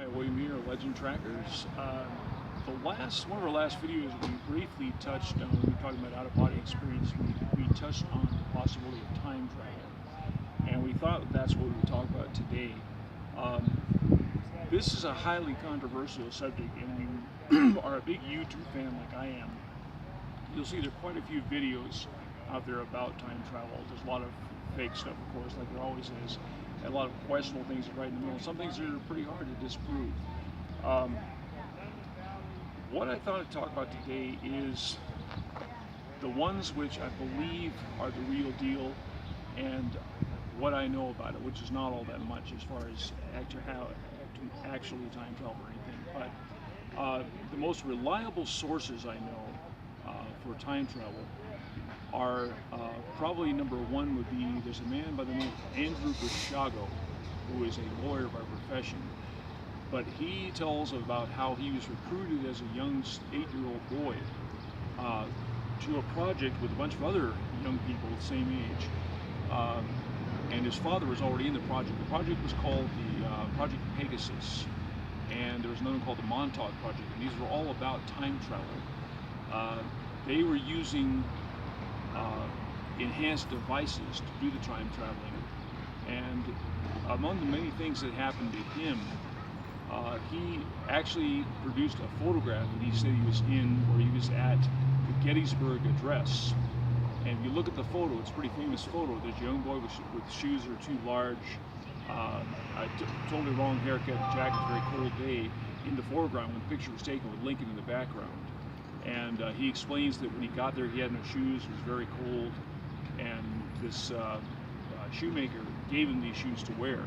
Hi, William here, Legend Trackers. One of our last videos, we briefly touched on, we were talking about out-of-body experience, we touched on the possibility of time travel. And we thought that's what we would talk about today. This is a highly controversial subject, and you are a big YouTube fan like I am. You'll see there are quite a few videos out there about time travel. There's a lot of fake stuff, of course, like there always is. And a lot of questionable things right in the middle. Some things are pretty hard to disprove. What I thought I'd talk about today is the ones which I believe are the real deal and what I know about it, which is not all that much as far as actually time travel or anything. But the most reliable sources I know for time travel are probably number one would be, there's a man by the name of Andrew Brishago, who is a lawyer by profession, but he tells about how he was recruited as a young 8-year-old boy to a project with a bunch of other young people the same age, and his father was already in the project. The project was called the Project Pegasus, and there was another one called the Montauk Project, and these were all about time travel. They were using enhanced devices to do the time traveling, and among the many things that happened to him, he actually produced a photograph that he said he was in, where he was at the Gettysburg Address. And if you look at the photo, it's a pretty famous photo. There's a young boy with shoes that are too large, a totally wrong haircut, jacket, very cold day in the foreground when the picture was taken with Lincoln in the background. And he explains that when he got there, he had no shoes, it was very cold, and this shoemaker gave him these shoes to wear.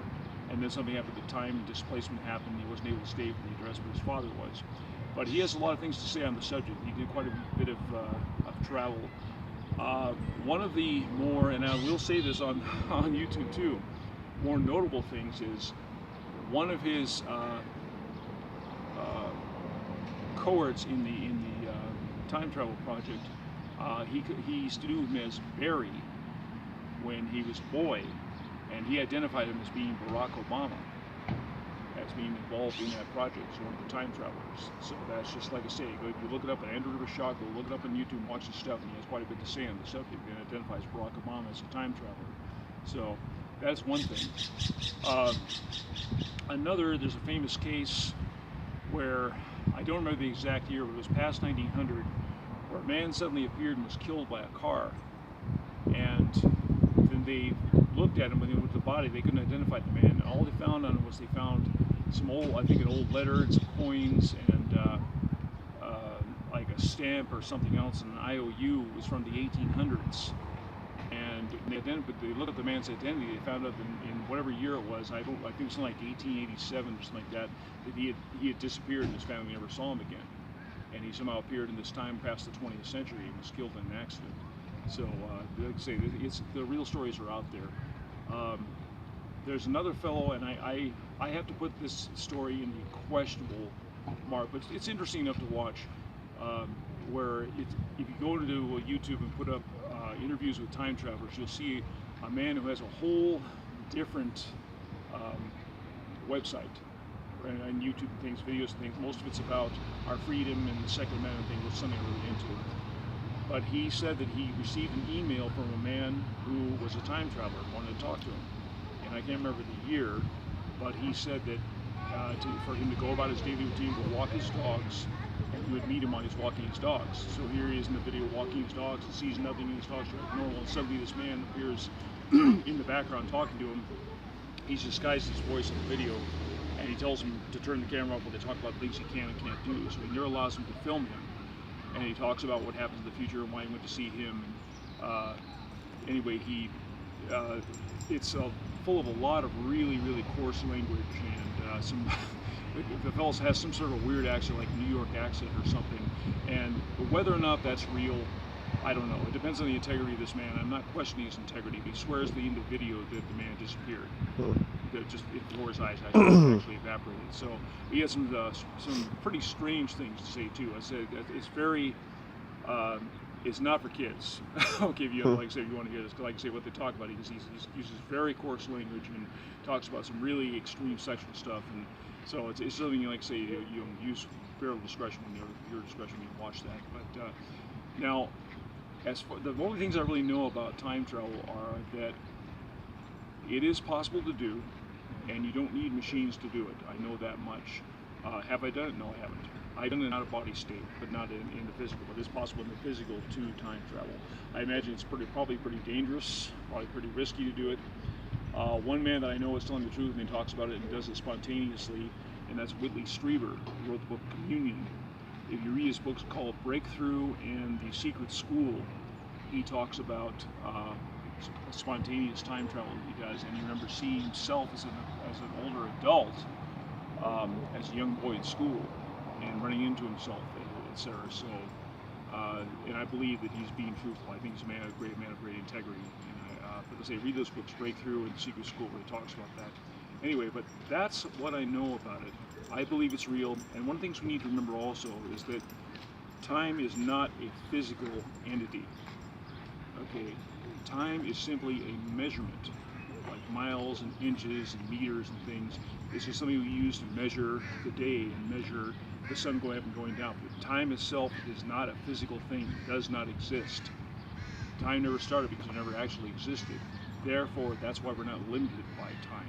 And then something happened at the time, displacement happened, he wasn't able to stay for the address, but his father was. But he has a lot of things to say on the subject. He did quite a bit of travel. One of the more, and I will say this on YouTube too, more notable things is one of his cohorts in the time travel project, he used to do him as Barry when he was a boy, and he identified him as being Barack Obama, as being involved in that project, so one of the time travelers. So that's just like I say, if you look it up at Andrew Brishago, look it up on YouTube and watch his stuff, and he has quite a bit to say on the subject, and identifies Barack Obama as a time traveler. So that's one thing. There's a famous case where, I don't remember the exact year, but it was past 1900, where a man suddenly appeared and was killed by a car. And then they looked at him, when they looked at the body, they couldn't identify the man. All they found on him was they found some old, I think an old letter and some coins and like a stamp or something else, and an IOU was from the 1800s. And they looked at the man's identity. They found out in whatever year it was, I think it was something like 1887 or something like that, that he had disappeared and his family never saw him again. And he somehow appeared in this time past the 20th century and was killed in an accident. So, like I say, the real stories are out there. There's another fellow, and I have to put this story in the questionable mark, but it's interesting enough to watch, where if you go to YouTube and put up interviews with time travelers, you'll see a man who has a whole different website and YouTube things, videos and things. Most of it's about our freedom and the Second Amendment thing, which is something I'm really into. But he said that he received an email from a man who was a time traveler and wanted to talk to him. And I can't remember the year, but he said that for him to go about his daily routine, go walk his dogs, and he would meet him while he's walking his dogs. So here he is in the video walking his dogs and sees nothing in his dogs are normal, and suddenly this man appears in the background talking to him. He's disguised his voice in the video, and he tells him to turn the camera off when they talk about things he can and can't do. So he never allows him to film him. And he talks about what happens in the future and why he went to see him. Anyway, it's full of a lot of really, really coarse language, and the fellow has some sort of weird accent, like New York accent or something. And whether or not that's real, I don't know. It depends on the integrity of this man. I'm not questioning his integrity, but he swears in the video that the man disappeared. That just before his eyes actually evaporated. So he had some pretty strange things to say too. I said it's very, it's not for kids. Okay, if you like I say, if you want to hear this, like I say, what they talk about, he uses very coarse language and talks about some really extreme sexual stuff. And So it's something you like say you use fair discretion when your discretion when you watch that. But now, as for the only things I really know about time travel are that it is possible to do, and you don't need machines to do it. I know that much. Have I done it? No, I haven't. I've done it in an out-of-body state, but not in the physical. But it's possible in the physical to time travel. I imagine it's probably pretty dangerous, probably pretty risky to do it. One man that I know is telling the truth and he talks about it and does it spontaneously, and that's Whitley Strieber, who wrote the book Communion. If you read his books called Breakthrough and The Secret School, he talks about spontaneous time travel that he does, and he remembers seeing himself as an older adult, as a young boy in school, and running into himself, etc. So, and I believe that he's being truthful. I think he's a man of great integrity. But let's say read those books, Breakthrough and Secret School, where he talks about that. Anyway, but that's what I know about it. I believe it's real, and one of the things we need to remember also is that time is not a physical entity. Okay, time is simply a measurement, like miles and inches and meters and things. It's just something we use to measure the day and measure the sun going up and going down. But time itself is not a physical thing. It does not exist. Time never started because it never actually existed. Therefore, that's why we're not limited by time.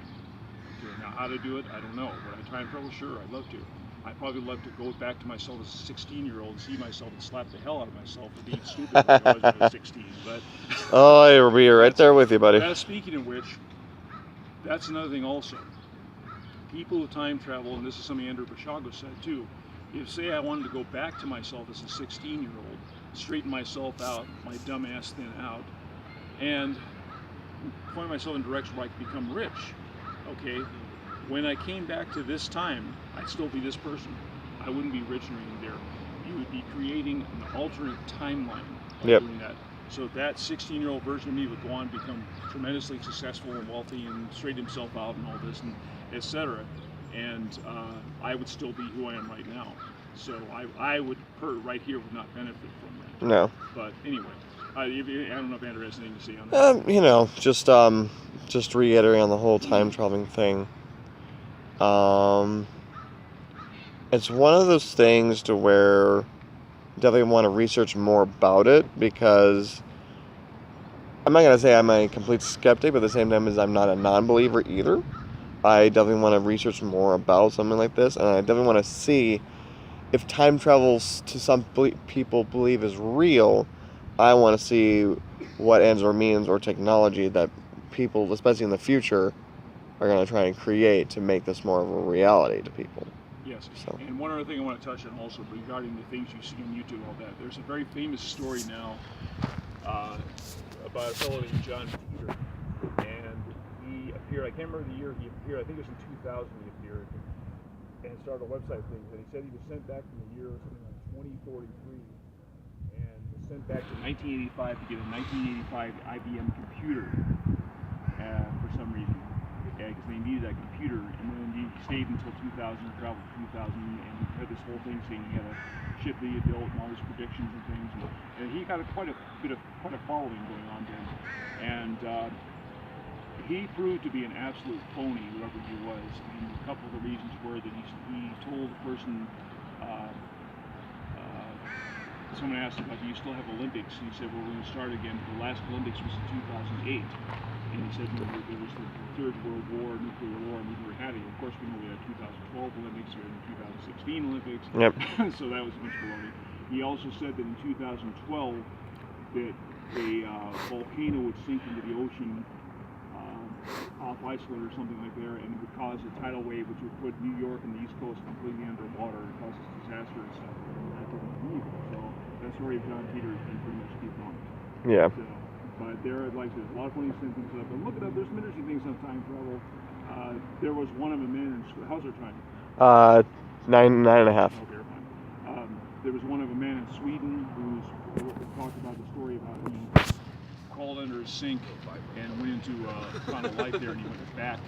Okay, now how to do it, I don't know. Would I time travel? Sure, I'd love to. I'd probably love to go back to myself as a 16-year-old and see myself and slap the hell out of myself for being stupid like I was when I was 16. But oh, I'll be right there with you, buddy. Speaking of which, that's another thing also. People who time travel, and this is something Andrew Bashago said too, if say I wanted to go back to myself as a 16-year-old, straighten myself out, my dumb ass thin out, and point myself in a direction where I could become rich. Okay, when I came back to this time, I'd still be this person. I wouldn't be rich or anything there. You would be creating an alternate timeline by doing that. So that 16-year-old version of me would go on to become tremendously successful and wealthy and straighten himself out and all this, and etc. And I would still be who I am right now. So I would, right here, would not benefit from that. No. But anyway, I don't know if Andrew has anything to say on that. You know, just reiterating on the whole time traveling thing. It's one of those things to where definitely want to research more about it, because I'm not going to say I'm a complete skeptic, but at the same time as I'm not a non-believer either. I definitely want to research more about something like this, and I definitely want to see if time travel to some people believe is real. I want to see what ends or means or technology that people, especially in the future, are going to try and create to make this more of a reality to people. Yes, so. And one other thing I want to touch on also regarding the things you see on YouTube, all that. There's a very famous story now about a fellow named John Peter, and he appeared, I can't remember the year he appeared, I think it was in 2000 he appeared, and started a website thing, and he said he was sent back from the year something like 2043, and was sent back to 1985 to get a 1985 IBM computer for some reason. Because they needed that computer, and then he stayed until 2000, traveled to 2000, and had this whole thing saying he had a ship that he had built and all these predictions and things, and he got quite a following going on then, and he proved to be an absolute phony, whoever he was. And a couple of the reasons were that he told the person, someone asked him, do you still have Olympics? And he said, well, we're going to start again. The last Olympics was in 2008. And he said, there was the Third World War, nuclear war, and we never had it. Of course, we know we had 2012 Olympics, we had the 2016 Olympics. Yep. So that was a bunch of baloney. He also said that in 2012 that a volcano would sink into the ocean off Iceland or something like there, and it would cause a tidal wave which would put New York and the East Coast completely underwater and cause a disaster and stuff. That didn't believe it. So that story of John Peter has been pretty much debunked. Yeah. So, but there, like there's a lot of funny things up. And look it up. There's some interesting things on time travel. There was one of them in. How's our time? 9.5. Okay, fine. There was one of a man in Sweden who talked about the story about he crawled under a sink and went into found a light there, and he went back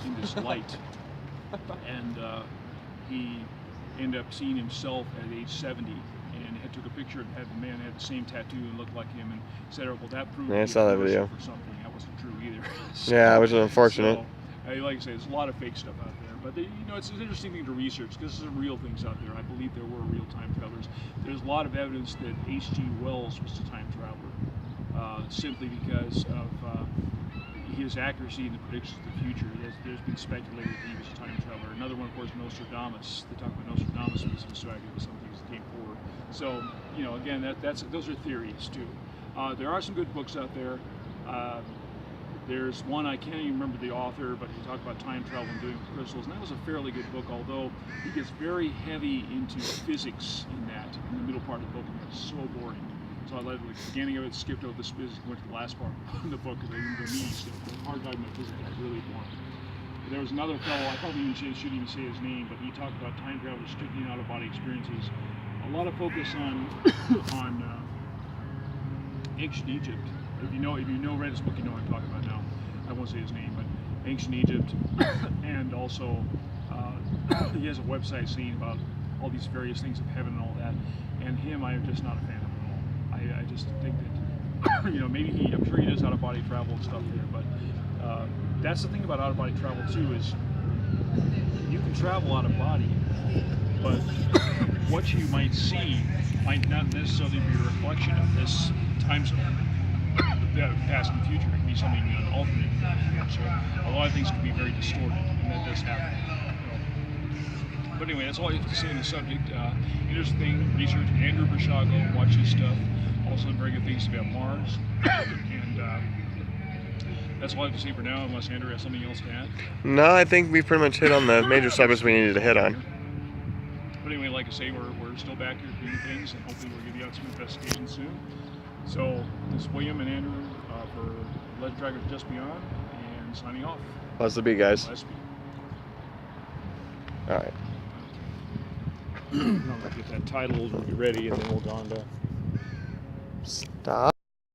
in this light, and he ended up seeing himself at age 70. And took a picture and had the man had the same tattoo and looked like him, and said, well, that proved I saw that video. For something. That wasn't true either. So, yeah, which is unfortunate. So, like I say, there's a lot of fake stuff out there. But it's an interesting thing to research because there's some real things out there. I believe there were real time travelers. There's a lot of evidence that H.G. Wells was a time traveler, simply because of his accuracy in the predictions of the future. There's been speculated that he was a time traveler. Another one, of course, Nostradamus. They talk about Nostradamus was distracted with some things that came forward. So, again, those are theories too. There are some good books out there. There's one, I can't even remember the author, but he talked about time travel and doing with crystals, and that was a fairly good book, although he gets very heavy into physics in the middle part of the book, and it's so boring. So I led the beginning of it, skipped over the physics, went to the last part of the book, because I didn't go neat stuff. The hard time in physics was really boring. But there was another fellow, I probably shouldn't even say his name, but he talked about time travel, strictly out-of-body experiences. A lot of focus on ancient Egypt. If you know read his book, you know what I'm talking about now. I won't say his name, but ancient Egypt, and also he has a website saying about all these various things of heaven and all that. And him, I am just not a fan of at all. I just think that maybe I'm sure he does out-of-body travel and stuff there, but that's the thing about out-of-body travel too, is you can travel out of body, but what you might see might not necessarily be a reflection of this time zone. The past and future can be something alternate. So a lot of things can be very distorted, and that does happen. But anyway, that's all I have to say on the subject. Interesting research. Andrew Brishago, watch his stuff. Also, very good things about Mars. And that's all I have to say for now, unless Andrew has something else to add. No, I think we pretty much hit on the major subjects we needed to hit on. But anyway, like I say, we're still back here doing things, and hopefully we'll give you out some investigations soon. So, this is William and Andrew for Legend Dragons Just Beyond, and signing off. Bless the be, guys. Bless be. All right. I'm going to get that title and be ready, and then we'll go on to... Stop.